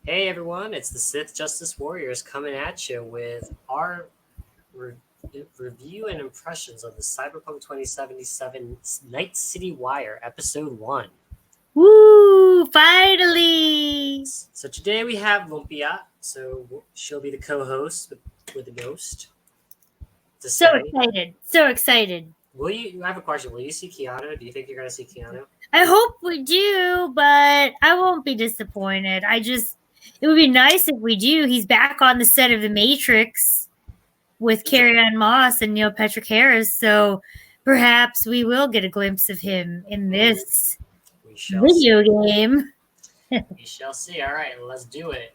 Hey everyone, it's the Sith Justice Warriors coming at you with our review and impressions of the Cyberpunk 2077 Night City Wire Episode 1. Woo! Finally! So today we have Lumpia, so she'll be the co-host with the ghost. So excited. So excited. I have a question. Will you see Keanu? Do you think you're going to see Keanu? I hope we do, but I won't be disappointed. It would be nice if we do. He's back on the set of The Matrix with Carrie-Anne Moss and Neil Patrick Harris, so perhaps we will get a glimpse of him in this video game. We shall see. All right, let's do it.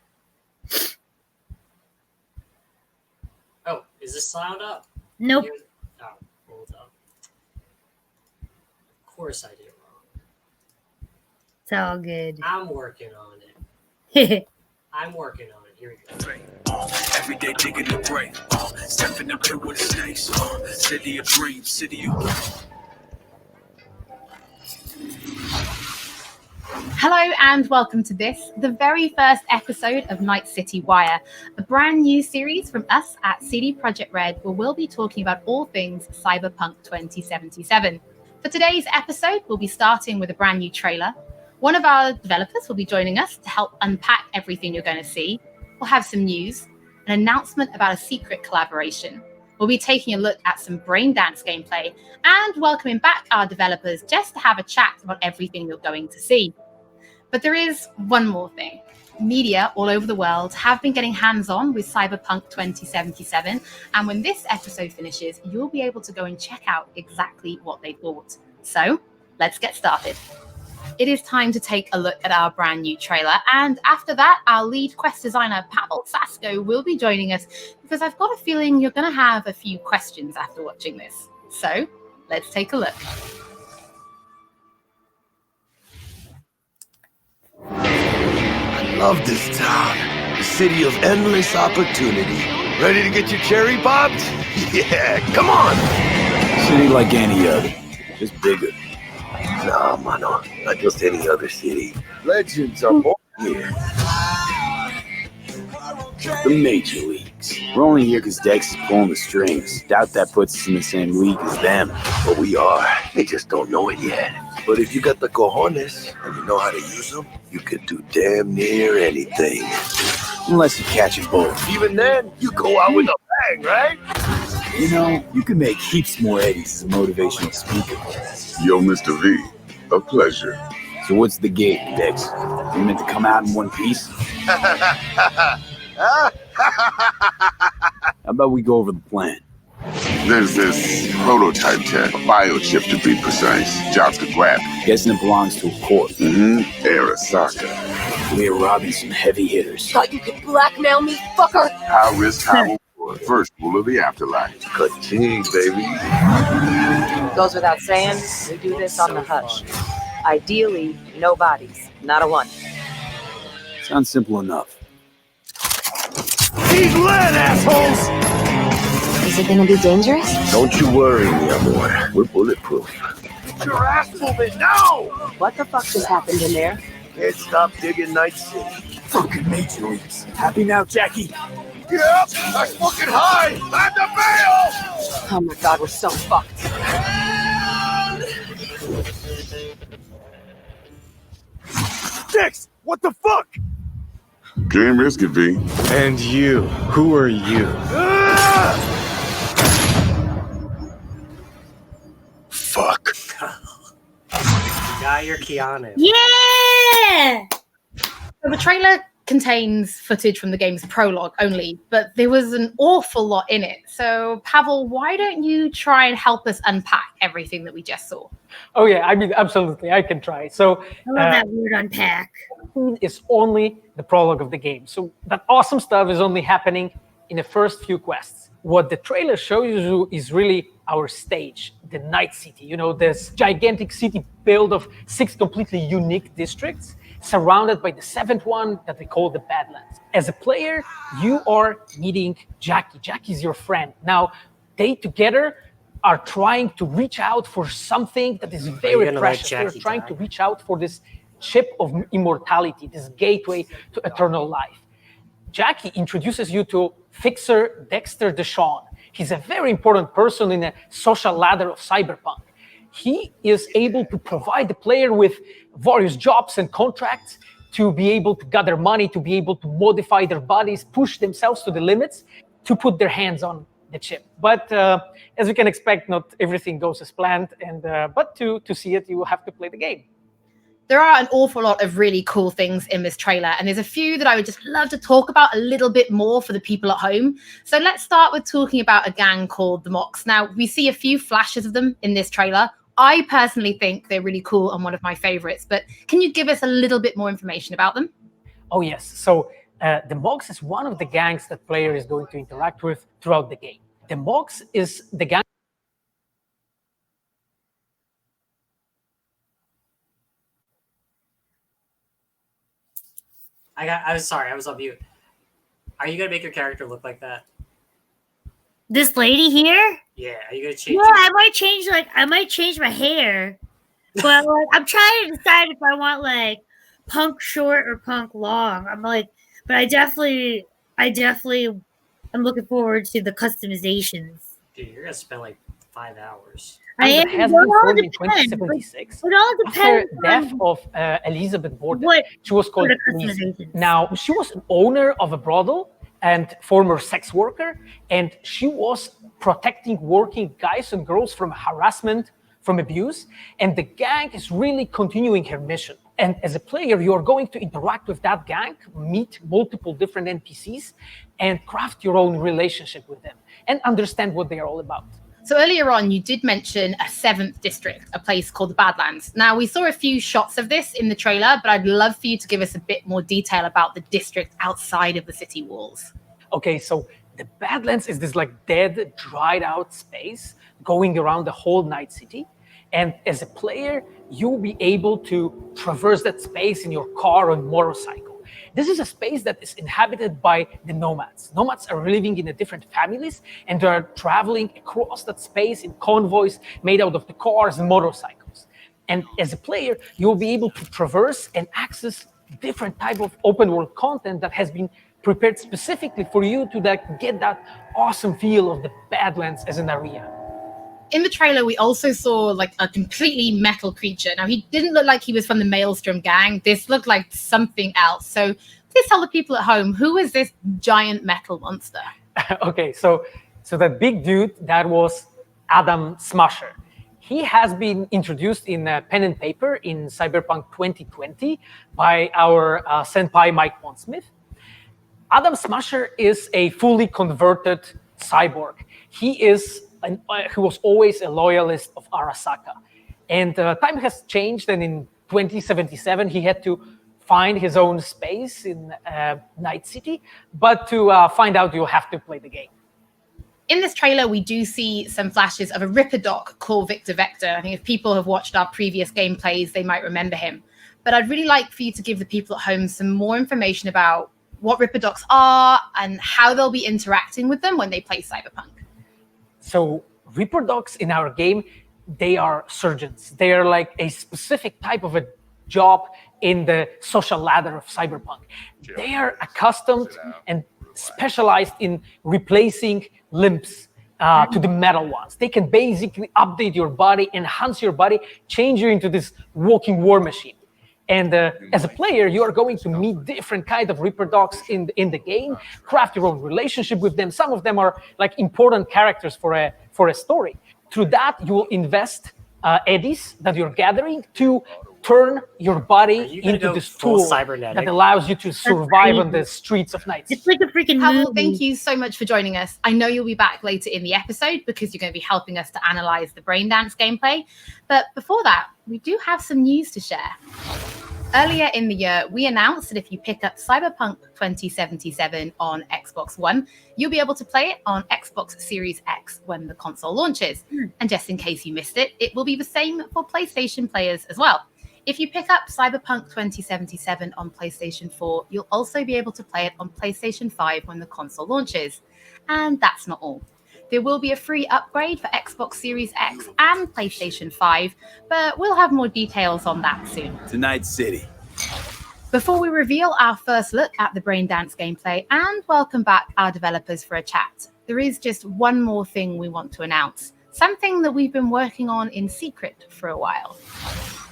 Oh, is this sound up? Nope. Oh, hold up. Of course I did it wrong. It's all good. I'm working on it. Here we go. Every day taking a break. Stepping up to with the snakes. City of dreams, city of... Hello and welcome to this, the very first episode of Night City Wire, a brand new series from us at CD Projekt Red, where we'll be talking about all things Cyberpunk 2077. For today's episode, we'll be starting with a brand new trailer. One of our developers will be joining us to help unpack everything you're going to see. We'll have some news, an announcement about a secret collaboration. We'll be taking a look at some Braindance gameplay and welcoming back our developers just to have a chat about everything you're going to see. But there is one more thing. Media all over the world have been getting hands-on with Cyberpunk 2077, and when this episode finishes, you'll be able to go and check out exactly what they thought. So, let's get started. It is time to take a look at our brand new trailer, and after that, our lead quest designer, Pavel Sasko, will be joining us, because I've got a feeling you're going to have a few questions after watching this. So, let's take a look. I love this town, the city of endless opportunity. Ready to get your cherry popped? Yeah, come on! City like any other, just bigger. Nah, mano, not just any other city. Legends are born here. The major leagues. We're only here because Dex is pulling the strings. Doubt that puts us in the same league as them. But we are. They just don't know it yet. But if you got the cojones and you know how to use them, you could do damn near anything. Unless you catch a bullet. Even then, you go out with a bang, right? You know, you can make heaps more eddies as a motivational speaker. Yo, Mr. V, a pleasure. So what's the game, Dex? You meant to come out in one piece? How about we go over the plan? There's this prototype tech, a biochip to be precise. Jobs to grab. Guessing it belongs to a corp. Arasaka. We're robbing some heavy hitters. Thought you could blackmail me, fucker? High risk, high reward. First rule of the afterlife. Ka-ching, baby. Goes without saying, we do this on the hush. Ideally, no bodies, not a one. Sounds simple enough. He's lead, assholes! Is it gonna be dangerous? Don't you worry, mi amor. We're bulletproof. Get your ass moving now! What the fuck just happened in there? Can't stop digging Night City. Fucking major leagues. Happy now, Jackie? Yep, that's fucking high! Time to bail! Oh my god, we're so fucked. Dex, what the fuck? Game risky, V. And you, who are you? Fuck. You got your Keanu. Yeah! So the trailer contains footage from the game's prologue only, but there was an awful lot in it. So, Pavel, why don't you try and help us unpack everything that we just saw? Oh yeah, I mean, absolutely, I can try. So I love that weird unpack. it's only the prologue of the game. So that awesome stuff is only happening in the first few quests. What the trailer shows you is really our stage, the Night City. You know, this gigantic city built of 6 completely unique districts, surrounded by the 7th one that they call the Badlands. As a player, you are meeting Jackie. Jackie's your friend. Now, they together are trying to reach out for something that is very precious. They're trying to reach out for this chip of immortality, this gateway to eternal life. Jackie introduces you to Fixer Dexter Deshawn. He's a very important person in a social ladder of Cyberpunk. He is able to provide the player with various jobs and contracts to be able to gather money, to be able to modify their bodies, push themselves to the limits, to put their hands on the chip. But as you can expect, not everything goes as planned. But to see it, you have to play the game. There are an awful lot of really cool things in this trailer, and there's a few that I would just love to talk about a little bit more for the people at home. So let's start with talking about a gang called the Mox. Now, we see a few flashes of them in this trailer. I personally think they're really cool and one of my favorites, but can you give us a little bit more information about them? Oh, yes. So the Mox is one of the gangs that player is going to interact with throughout the game. The Mox is the gang. I was sorry, I was on mute. Are you gonna make your character look like that? This lady here? Yeah, are you gonna change? Yeah, I might change my hair, but like, I'm trying to decide if I want like punk short or punk long. But I definitely am looking forward to the customizations. Dude, you're gonna spend like 5 hours. Has been formed in 2076 it all after depends death on of Elizabeth Borden. what She was called Lisa. Now, she was an owner of a brothel and former sex worker, and she was protecting working guys and girls from harassment, from abuse, and the gang is really continuing her mission. And as a player, you are going to interact with that gang, meet multiple different NPCs, and craft your own relationship with them, and understand what they are all about. So earlier on, you did mention a 7th district, a place called the Badlands. Now, we saw a few shots of this in the trailer, but I'd love for you to give us a bit more detail about the district outside of the city walls. Okay, so the Badlands is this like dead, dried out space going around the whole Night City. And as a player, you'll be able to traverse that space in your car or motorcycle. This is a space that is inhabited by the nomads. Nomads are living in different families, and they are traveling across that space in convoys made out of the cars and motorcycles. And as a player, you'll be able to traverse and access different type of open world content that has been prepared specifically for you to get that awesome feel of the Badlands as an area. In the trailer, we also saw like a completely metal creature. Now, he didn't look like he was from the Maelstrom gang. This looked like something else. So please tell the people at home, who is this giant metal monster? Okay, so that big dude, that was Adam Smasher. He has been introduced in Pen and Paper in Cyberpunk 2020 by our senpai Mike Pondsmith. Adam Smasher is a fully converted cyborg. He was always a loyalist of Arasaka. And time has changed, and in 2077, he had to find his own space in Night City. But to find out, you'll have to play the game. In this trailer, we do see some flashes of a Ripper Doc called Victor Vector. I think if people have watched our previous gameplays, they might remember him. But I'd really like for you to give the people at home some more information about what Ripper Docs are and how they'll be interacting with them when they play Cyberpunk. So Ripper Docs in our game, they are surgeons. They are like a specific type of a job in the social ladder of Cyberpunk. They are accustomed and specialized in replacing limbs to the metal ones. They can basically update your body, enhance your body, change you into this walking war machine. And as a player, you are going to meet different kinds of Reaper Dogs in the game, craft your own relationship with them. Some of them are like important characters for a story. Through that, you will invest eddies that you're gathering to turn your body into this tool that allows you to survive on the streets of Night City. It's like a freaking Pavel, movie. thank you so much for joining us. I know you'll be back later in the episode because you're going to be helping us to analyze the Braindance gameplay. But before that, we do have some news to share. Earlier in the year, we announced that if you pick up Cyberpunk 2077 on Xbox One, you'll be able to play it on Xbox Series X when the console launches. And just in case you missed it, it will be the same for PlayStation players as well. If you pick up Cyberpunk 2077 on PlayStation 4, you'll also be able to play it on PlayStation 5 when the console launches. And that's not all. There will be a free upgrade for Xbox Series X and PlayStation 5, but we'll have more details on that soon. To Night City. Before we reveal our first look at the Braindance gameplay and welcome back our developers for a chat, there is just one more thing we want to announce, something that we've been working on in secret for a while.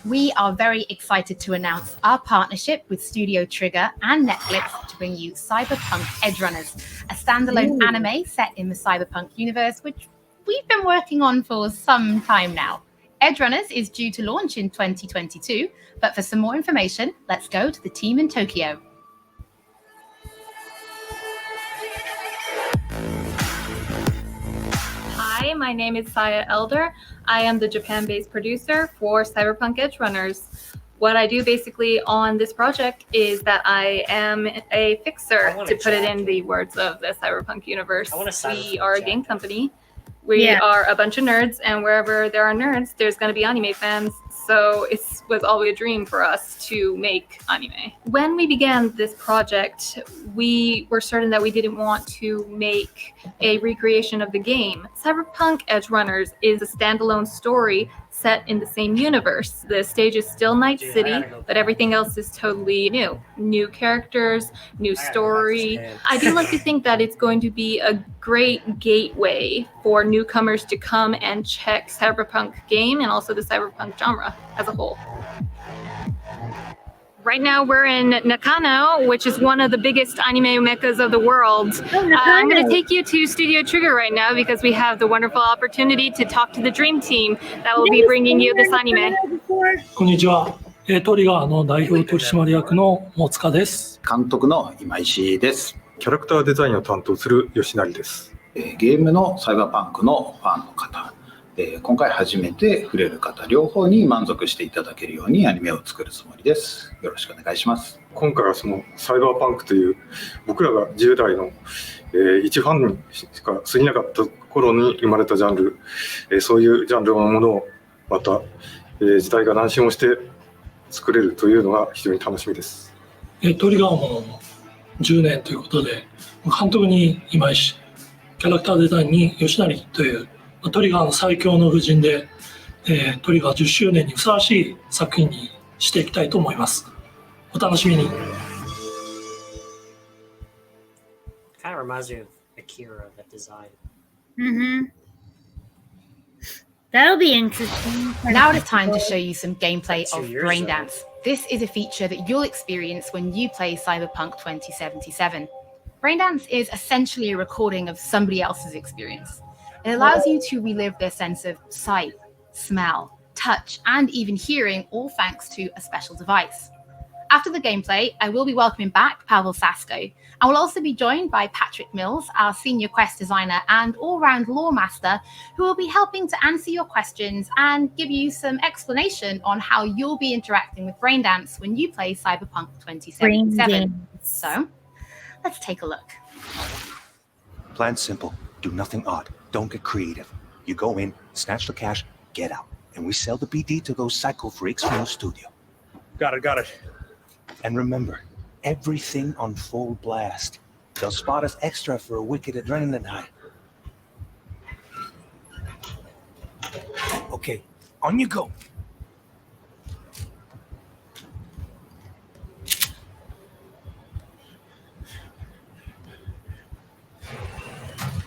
We are very excited to announce our partnership with Studio Trigger and Netflix to bring you Cyberpunk Edgerunners, a standalone anime set in the Cyberpunk universe, which we've been working on for some time now. Edgerunners is due to launch in 2022, but for some more information, let's go to the team in Tokyo. Hi, my name is Saya Elder. I am the Japan-based producer for Cyberpunk Edgerunners. What I do basically on this project is that I am a fixer, to put it in the words of the Cyberpunk universe. We are a game company. We are a bunch of nerds, and wherever there are nerds, there's going to be anime fans. So it was always a dream for us to make anime. When we began this project, we were certain that we didn't want to make a recreation of the game. Cyberpunk Edgerunners is a standalone story set in the same universe. The stage is still Night City, but everything else is totally new. New characters, new story. I do like to think that it's going to be a great gateway for newcomers to come and check Cyberpunk game and also the Cyberpunk genre as a whole. Right now we're in Nakano, which is one of the biggest anime meccas of the world. I'm going to take you to Studio Trigger right now because we have the wonderful opportunity to talk to the dream team that will be bringing you this anime. こんにちは。トリガーの代表取締役の大塚です。監督の今石です。キャラクターデザインを担当する吉成です。ゲームのサイバーパンクのファンの方、今回初めて触れる方両方に満足していただけるようにアニメを作るつもりです。よろしくお願いします。今回はそのサイバーパンクという僕らが10代の、一ファンにしか過ぎなかった頃に生まれたジャンル、そういうジャンルのものをまた、時代が南進をして作れるというのが非常に楽しみです。トリガーも10年ということで、監督に今石、キャラクターデザインに吉成というトリガーの最強の布陣で、トリガー10周年にふさわしい作品にしていきたいと思います。お楽しみに。Kind of reminds me of Akira, that design. That'll be interesting. Now it's time to show you some gameplay of Braindance. This is a feature that you'll experience when you play Cyberpunk 2077. Braindance is essentially a recording of somebody else's experience. It allows you to relive their sense of sight, smell, touch, and even hearing, all thanks to a special device. After the gameplay, I will be welcoming back Pavel Sasko. I will also be joined by Patrick Mills, our senior quest designer and all-round lore master, who will be helping to answer your questions and give you some explanation on how you'll be interacting with Braindance when you play Cyberpunk 2077. So, let's take a look. Plan's simple. Do nothing odd. Don't get creative. You go in, snatch the cash, get out. And we sell the BD to those psycho freaks from the studio. Got it. And remember, everything on full blast. They'll spot us extra for a wicked adrenaline high. Okay, on you go.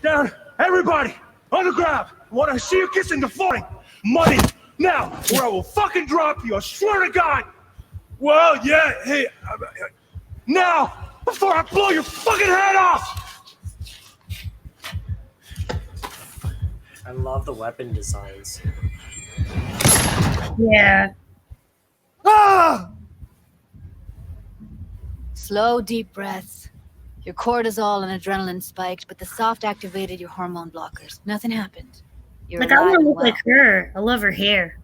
Down, everybody, on the ground. Want to see you kissing the floor. Money, now, or I will fucking drop you, I swear to God. Well, yeah, hey, now, before I blow your fucking head off. I love the weapon designs. Yeah. Ah! Slow, deep breaths. Your cortisol and adrenaline spiked, but the soft activated your hormone blockers. Nothing happened. You're Like, I want to look like her. I love her hair.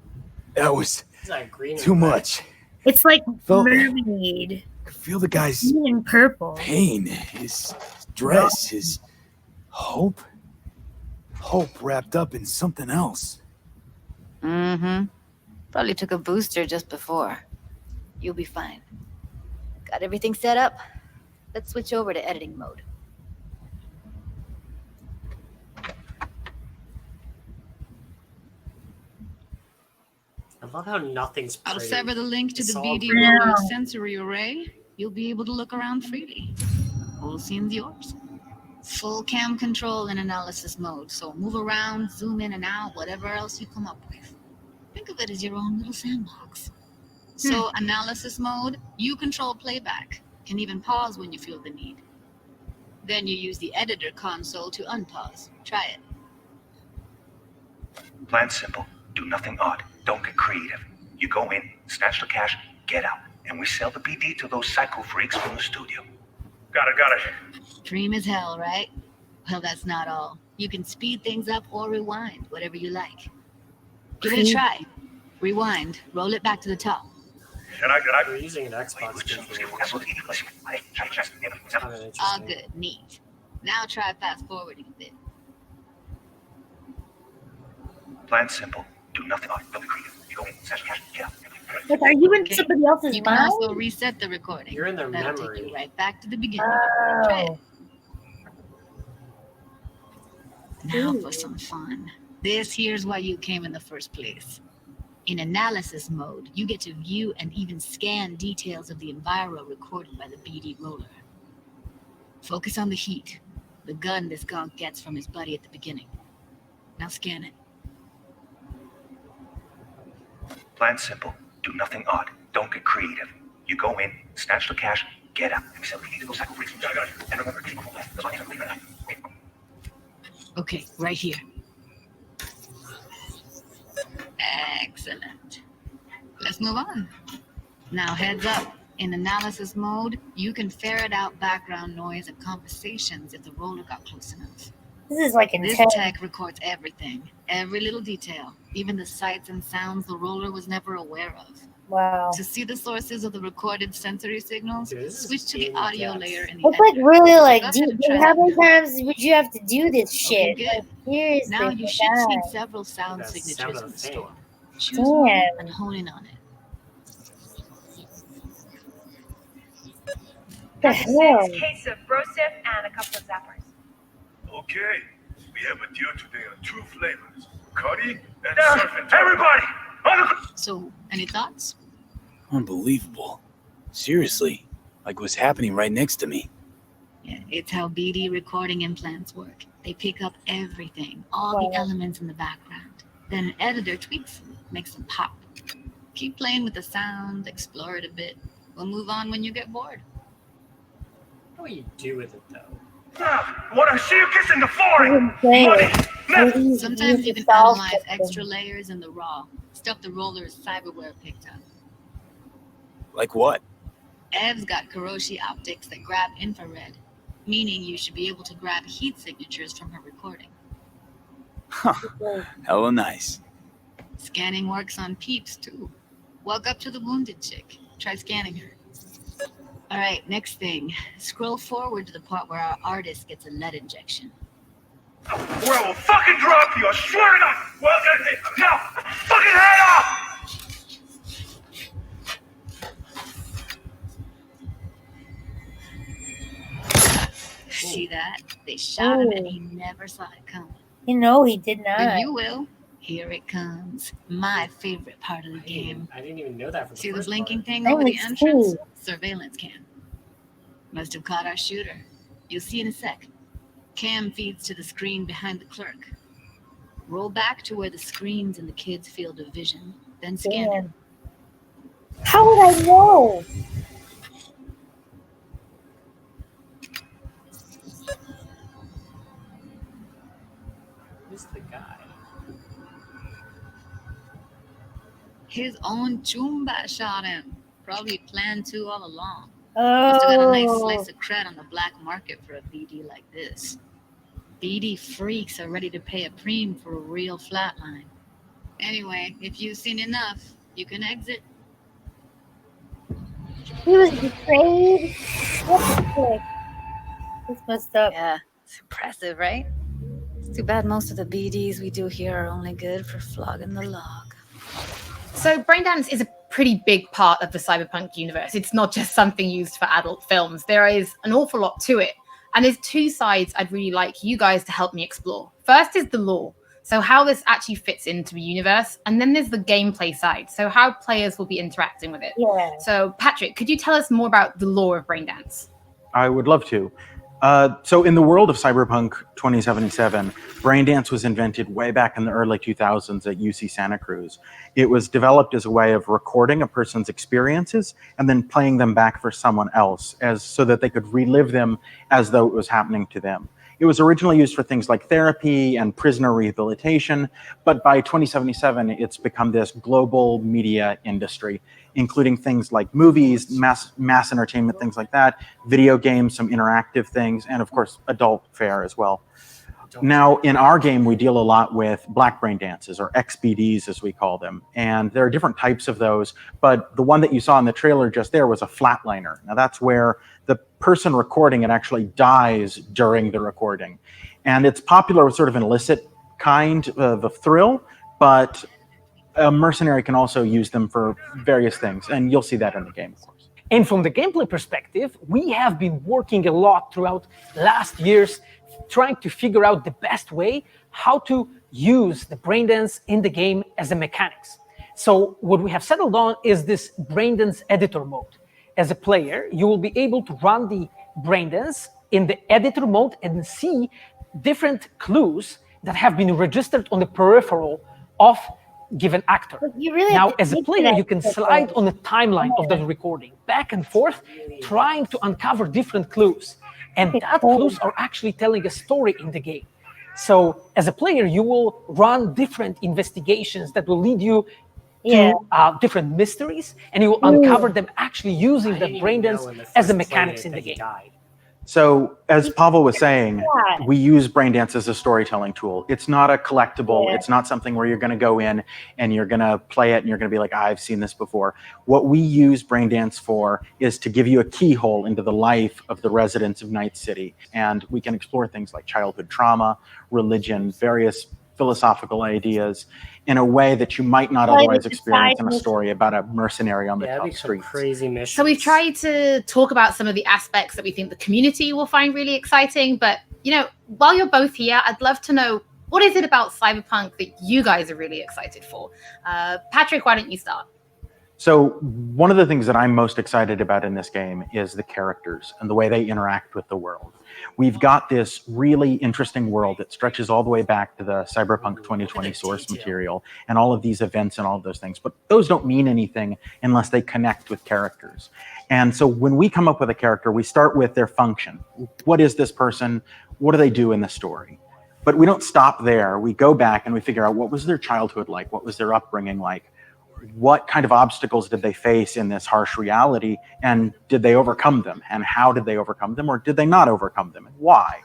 That was Like green too much. It's like mermaid. I feel the guy's in purple. pain, his dress, his hope. Hope wrapped up in something else. Probably took a booster just before. You'll be fine. Got everything set up? Let's switch over to editing mode. I love how nothing's pretty. I'll sever the link to It's the all BD blue. roller's sensory array. You'll be able to look around freely. Whole scene's yours. Full cam control in analysis mode, so move around, zoom in and out, whatever else you come up with. Think of it as your own little sandbox. So analysis mode, you control playback. Can even pause when you feel the need. Then you use the editor console to unpause. Try it. Plan simple. Do nothing odd. Don't get creative. You go in, snatch the cash, get out, and we sell the BD to those psycho freaks from the studio. Got it. Dream as hell, right? Well, that's not all. You can speed things up or rewind, whatever you like. Give it a try. Rewind. Roll it back to the top. We're using an Xbox controller. All good. Neat. Now try fast forwarding a bit. Plan simple. Do nothing odd. Don't get creative. You go in, snatch the cash, get out. Like, are you in somebody else's You can mind? also reset the recording. You're in their That'll memory. take you right back to the beginning. Try it. Now for some fun. This here's why you came in the first place. In analysis mode, you get to view and even scan details of the enviro recorded by the BD roller. Focus on the heat, the gun this gonk gets from his buddy at the beginning. Now scan it. Plan simple. Do nothing odd. Don't get creative. You go in, snatch the cash, get out, and we sell the BD to those psycho freaks from the studio. And remember, keep cool. That's all you have to leave. Okay, right here. Excellent. Let's move on. Now heads up. In analysis mode, you can ferret out background noise and conversations if the roller got close enough. This is like This intense. tech records everything, every little detail, even the sights and sounds the roller was never aware of. Wow. To see the sources of the recorded sensory signals, Dude, this is switch to the audio layer in the It's like editor. really like Go ahead deep. and try How that many now. times would you have to do this shit? Okay, Like, good. seriously, Now you my should see God. several sound That's signatures sound in of the fame. store. Choose one Damn. and hone in on it. The hell? Case of brosif and a couple of zappers. Okay, we have a deal today on 2 flavors, curry and surf and everybody on the So, any thoughts? Unbelievable. Seriously, like what's happening right next to me. Yeah, it's how BD recording implants work. They pick up everything, all the elements in the background. Then an editor tweaks them, makes them pop. Keep playing with the sound, explore it a bit. We'll move on when you get bored. What do you do with it though? Wanna see you kissing the foreign? Sometimes you can analyze extra layers in the raw, stuff the roller's cyberware picked up. Like what? Ev's got Kuroshi optics that grab infrared, meaning you should be able to grab heat signatures from her recording. Huh. Hella nice. Scanning works on peeps too. Walk up to the wounded chick. Try scanning her. All right, next thing. Scroll forward to the part where our artist gets a lead injection. Where I will fucking drop you, I swear to God! Well, now, fucking head off! See that? They shot him and he never saw it coming. You know he did not. But you will. Here it comes. My favorite part of the game. I didn't even know that from See the the first blinking part. thing That over the was entrance? cool. Surveillance cam. Must have caught our shooter. You'll see in a sec. Cam feeds to the screen behind the clerk. Roll back to where the screen's in the kid's field of vision. Then scan it. Damn. How would I know? Who's the guy? His own Chumba shot him. Probably planned to all along. Must have got a nice Oh, slice of cred on the black market for a BD like this. BD freaks are ready to pay a preem for a real flatline. Anyway, if you've seen enough, you can exit. he was betrayed. What the heck? That's messed up. Yeah, it's impressive, right? It's too bad most of the BDs we do here are only good for flogging the log. So Braindance is a pretty big part of the Cyberpunk universe. It's not just something used for adult films. There is an awful lot to it. And there's 2 sides I'd really like you guys to help me explore. First is the lore. So how this actually fits into the universe. And then there's the gameplay side. So how players will be interacting with it. Yeah. So Patrick, could you tell us more about the lore of Braindance? I would love to. So in the world of Cyberpunk 2077, Braindance was invented way back in the early 2000s at UC Santa Cruz. It was developed as a way of recording a person's experiences and then playing them back for someone else so that they could relive them as though it was happening to them. It was originally used for things like therapy and prisoner rehabilitation, but by 2077, it's become this global media industry, including things like movies, mass entertainment, things like that, video games, some interactive things, and of course, adult fare as well. Now, in our game, we deal a lot with black brain dances, or XBDs as we call them. And there are different types of those, but the one that you saw in the trailer just there was a flatliner. Now, that's where the person recording it actually dies during the recording. And it's popular with sort of an illicit kind of a thrill, but a mercenary can also use them for various things, and you'll see that in the game, of course. And from the gameplay perspective, we have been working a lot throughout last years trying to figure out the best way how to use the Braindance in the game as a mechanics. So what we have settled on is this Braindance editor mode. As a player, you will be able to run the Braindance in the editor mode and see different clues that have been registered on the peripheral of given actor. Now, as a player, you can slide on the timeline of the recording back and forth, trying to uncover different clues. And that clues are actually telling a story in the game. So as a player, you will run different investigations that will lead you to different mysteries, and you will uncover them actually using the Braindance as a mechanics in the game. So as Pavel was saying, we use Braindance as a storytelling tool. It's not a collectible. It's not something where you're going to go in and you're going to play it and you're going to be like, I've seen this before. What we use Braindance for is to give you a keyhole into the life of the residents of Night City. And we can explore things like childhood trauma, religion, various philosophical ideas in a way that you might not otherwise experience in a story about a mercenary on the tough streets. Crazy mission. So we've tried to talk about some of the aspects that we think the community will find really exciting, but while you're both here, I'd love to know, what is it about Cyberpunk that you guys are really excited for? Patrick, why don't you start? So one of the things that I'm most excited about in this game is the characters and the way they interact with the world. We've got this really interesting world that stretches all the way back to the Cyberpunk 2020 source material and all of these events and all of those things. But those don't mean anything unless they connect with characters. And so when we come up with a character, we start with their function. What is this person? What do they do in the story? But we don't stop there. We go back and we figure out, what was their childhood like? What was their upbringing like? What kind of obstacles did they face in this harsh reality, and did they overcome them, and how did they overcome them, or did they not overcome them, and why?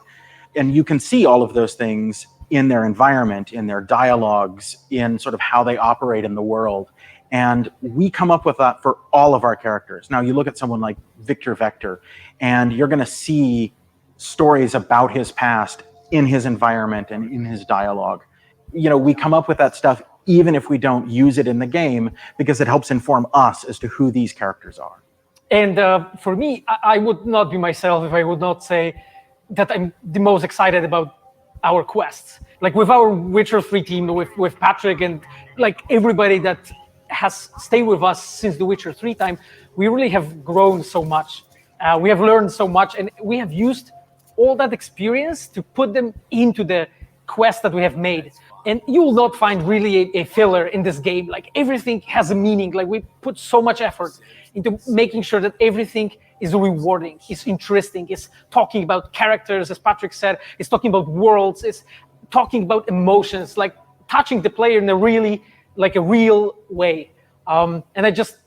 And you can see all of those things in their environment, in their dialogues, in sort of how they operate in the world. And we come up with that for all of our characters. Now, you look at someone like Victor Vector, and you're going to see stories about his past in his environment and in his dialogue. We come up with that stuff even if we don't use it in the game, because it helps inform us as to who these characters are. And for me, I would not be myself if I would not say that I'm the most excited about our quests. Like with our Witcher 3 team, with Patrick and like everybody that has stayed with us since the Witcher 3 time, we really have grown so much. We have learned so much, and we have used all that experience to put them into the quests that we have made. And you will not find really a filler in this game. Like everything has a meaning. Like we put so much effort into making sure that everything is rewarding, is interesting, is talking about characters, as Patrick said, is talking about worlds, is talking about emotions, like touching the player in a really, like a real way. And I just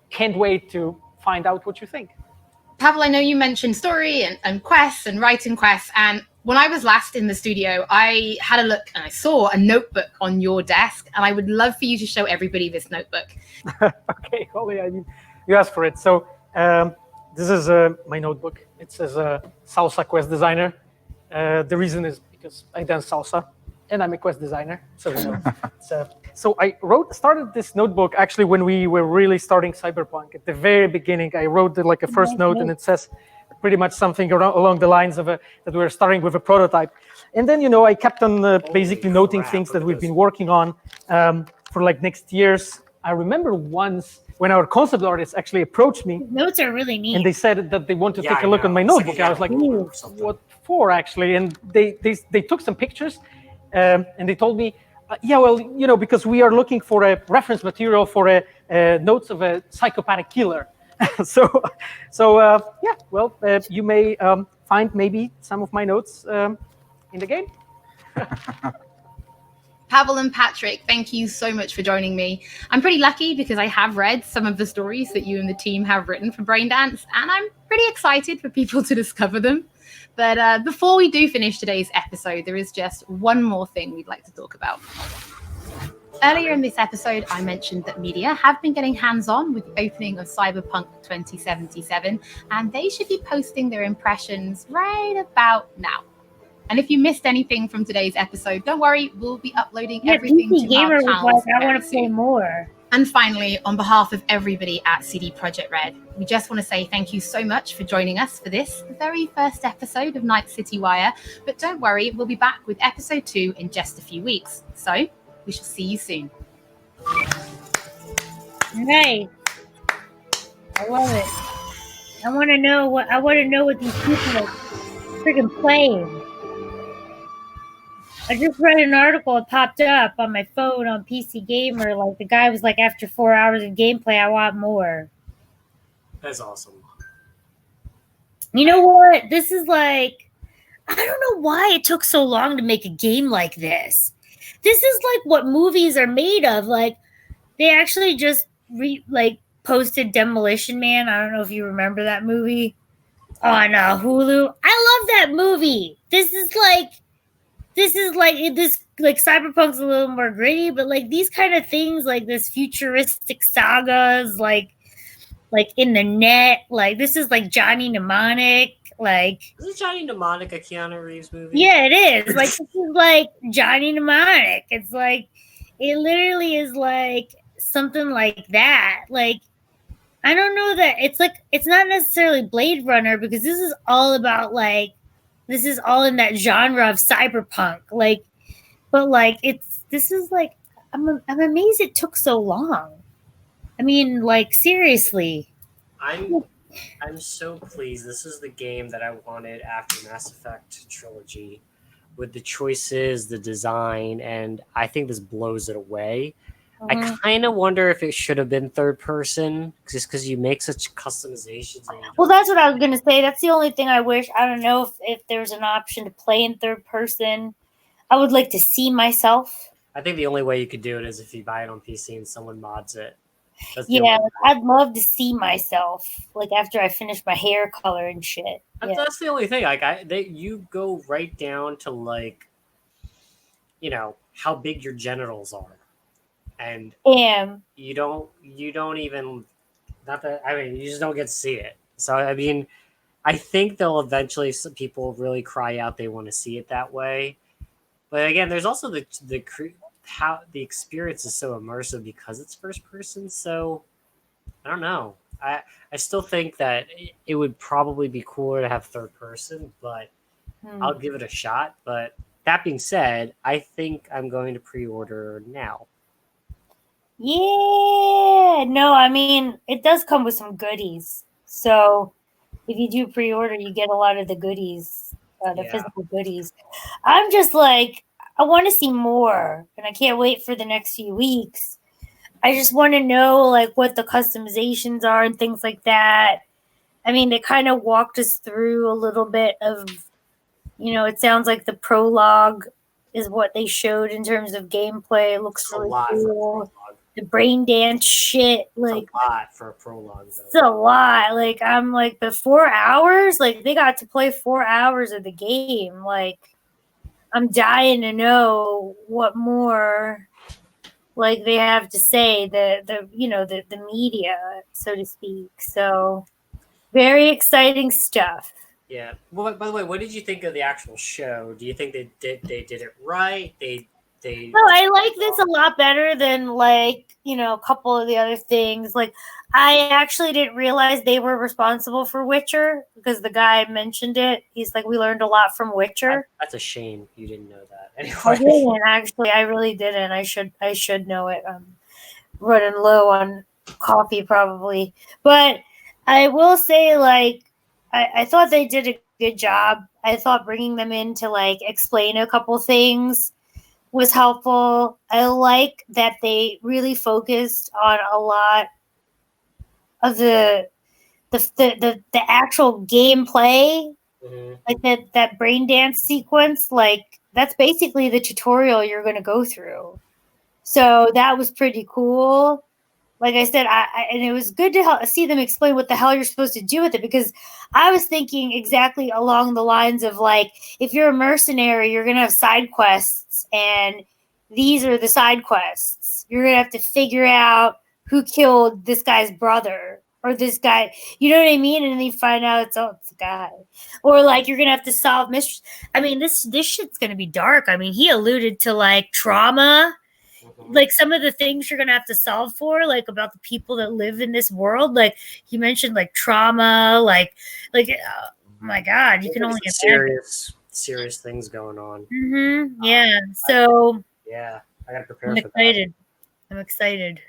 can't wait to find out what you think. Pavel, I know you mentioned story and quests and writing quests, and when I was last in the studio, I had a look and I saw a notebook on your desk, and I would love for you to show everybody this notebook. Okay, Holly, I mean, you asked for it. So this is my notebook. It says Salsa Quest Designer. The reason is because I dance salsa, and I'm a quest designer. So so I started this notebook actually when we were really starting Cyberpunk. At the very beginning, I wrote like a first note, and it says, pretty much something along the lines of that we're starting with a prototype. And then, I kept on basically noting things that we've been working on for like next year's. I remember once when our concept artists actually approached me. Notes are really neat. And they said that they want to take a look at my notebook. I was like, what for, actually? And they took some pictures and they told me, because we are looking for a reference material for notes of a psychopathic killer. You may find maybe some of my notes in the game. Pavel and Patrick, thank you so much for joining me. I'm pretty lucky because I have read some of the stories that you and the team have written for Braindance, and I'm pretty excited for people to discover them. But before we do finish today's episode, there is just one more thing we'd like to talk about. Earlier in this episode, I mentioned that media have been getting hands-on with the opening of Cyberpunk 2077, and they should be posting their impressions right about now. And if you missed anything from today's episode, don't worry, we'll be uploading everything PC to Gamer our was channels. like, I want to play more. And finally, on behalf of everybody at CD Projekt Red, we just want to say thank you so much for joining us for this, the very first episode of Night City Wire. But don't worry, we'll be back with episode 2 in just a few weeks. So we shall see you soon. Nice. I love it. I want to know what these people are freaking playing. I just read an article, it popped up on my phone on PC Gamer. Like, the guy was like, after 4 hours of gameplay, I want more. That's awesome. You know what? This is like, I don't know why it took so long to make a game like this. This is like what movies are made of. Like, they actually just posted Demolition Man. I don't know if you remember that movie on Hulu. I love that movie. This is Cyberpunk's a little more gritty, but like these kind of things, like this futuristic sagas, like in the net, like this is like Johnny Mnemonic, like. Is Johnny Mnemonic a Keanu Reeves movie? Yeah, it is. Like this is like Johnny Mnemonic. It's like it literally is like something like that. Like I don't know that it's like it's not necessarily Blade Runner because this is all about like. This is all in that genre of cyberpunk, like, but like this is like I'm amazed it took so long. I mean, like seriously. I'm so pleased. This is the game that I wanted after Mass Effect trilogy, with the choices, the design, and I think this blows it away. I kind of wonder if it should have been third person, just because you make such customizations. Well, that's what I was gonna say. That's the only thing I wish. I don't know if there's an option to play in third person. I would like to see myself. I think the only way you could do it is if you buy it on PC and someone mods it. Yeah, I'd love to see myself, like after I finish my hair color and shit. That's the only thing. Like you go right down to like, how big your genitals are. And you don't even, not that, I mean, you just don't get to see it. So, I mean, I think they'll eventually, some people really cry out they want to see it that way. But again, there's also how the experience is so immersive because it's first person. So I don't know. I still think that it would probably be cooler to have third person, but I'll give it a shot. But that being said, I think I'm going to pre-order now. Yeah, no, I mean, it does come with some goodies. So if you do pre-order, you get a lot of the goodies, physical goodies. I'm just like, I want to see more, and I can't wait for the next few weeks. I just want to know, like, what the customizations are and things like that. I mean, they kind of walked us through a little bit of, it sounds like the prologue is what they showed in terms of gameplay. It looks really cool. The brain dance shit, like it's a lot for a prologue. It's a lot. Like I'm like, but 4 hours, like they got to play 4 hours of the game. Like I'm dying to know what more, like they have to say. The media, so to speak. So very exciting stuff. Yeah. Well, by the way, what did you think of the actual show? Do you think they did it right? No, I like this a lot better than like, a couple of the other things. Like I actually didn't realize they were responsible for Witcher because the guy mentioned it. He's like, we learned a lot from Witcher. That's a shame you didn't know that. I Anyway, didn't actually. I really didn't. I should know it. I'm running low on coffee probably, but I will say, like, I thought they did a good job. I thought bringing them in to like explain a couple things was helpful. I like that they really focused on a lot of the actual gameplay, like that brain dance sequence. Like that's basically the tutorial you're going to go through. So that was pretty cool. Like I said, and it was good to see them explain what the hell you're supposed to do with it, because I was thinking exactly along the lines of like, if you're a mercenary, you're going to have side quests, and these are the side quests. You're going to have to figure out who killed this guy's brother or this guy. You know what I mean? And then you find out it's a guy. Or like you're going to have to solve mysteries. I mean, this shit's going to be dark. I mean, he alluded to like trauma, like some of the things you're gonna have to solve for, like about the people that live in this world. Like you mentioned, like trauma, like oh my god, you can only imagine. serious things going on. Yeah. So yeah, I gotta prepare I'm for excited. I'm excited.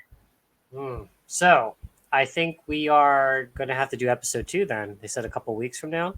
So I think we are gonna have to do episode 2 then. They said a couple weeks from now.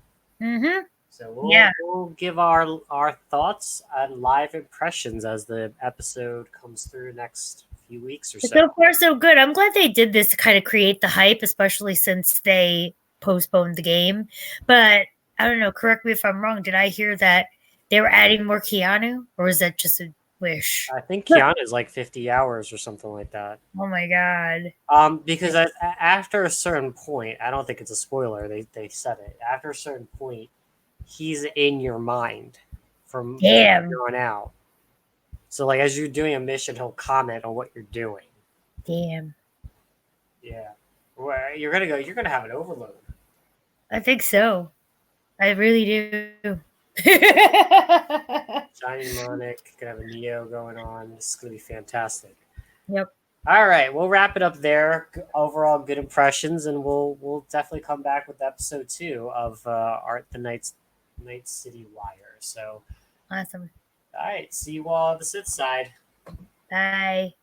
So we'll give our thoughts and live impressions as the episode comes through next few weeks or so. So far, so good. I'm glad they did this to kind of create the hype, especially since they postponed the game. But I don't know. Correct me if I'm wrong. Did I hear that they were adding more Keanu, or was that just a wish? I think Keanu is like 50 hours or something like that. Oh my god. Because after a certain point, I don't think it's a spoiler. They said it. After a certain point, he's in your mind from here on out. So like as you're doing a mission, he'll comment on what you're doing. Damn. Yeah. Well, you're gonna have an overload. I think so. I really do. Johnny Mnemonic, gonna have a Neo going on. This is gonna be fantastic. Yep. All right, we'll wrap it up there. Overall, good impressions, and we'll definitely come back with episode 2 of the Night City Wire. So awesome. All right, see you all on the Sith side. Bye.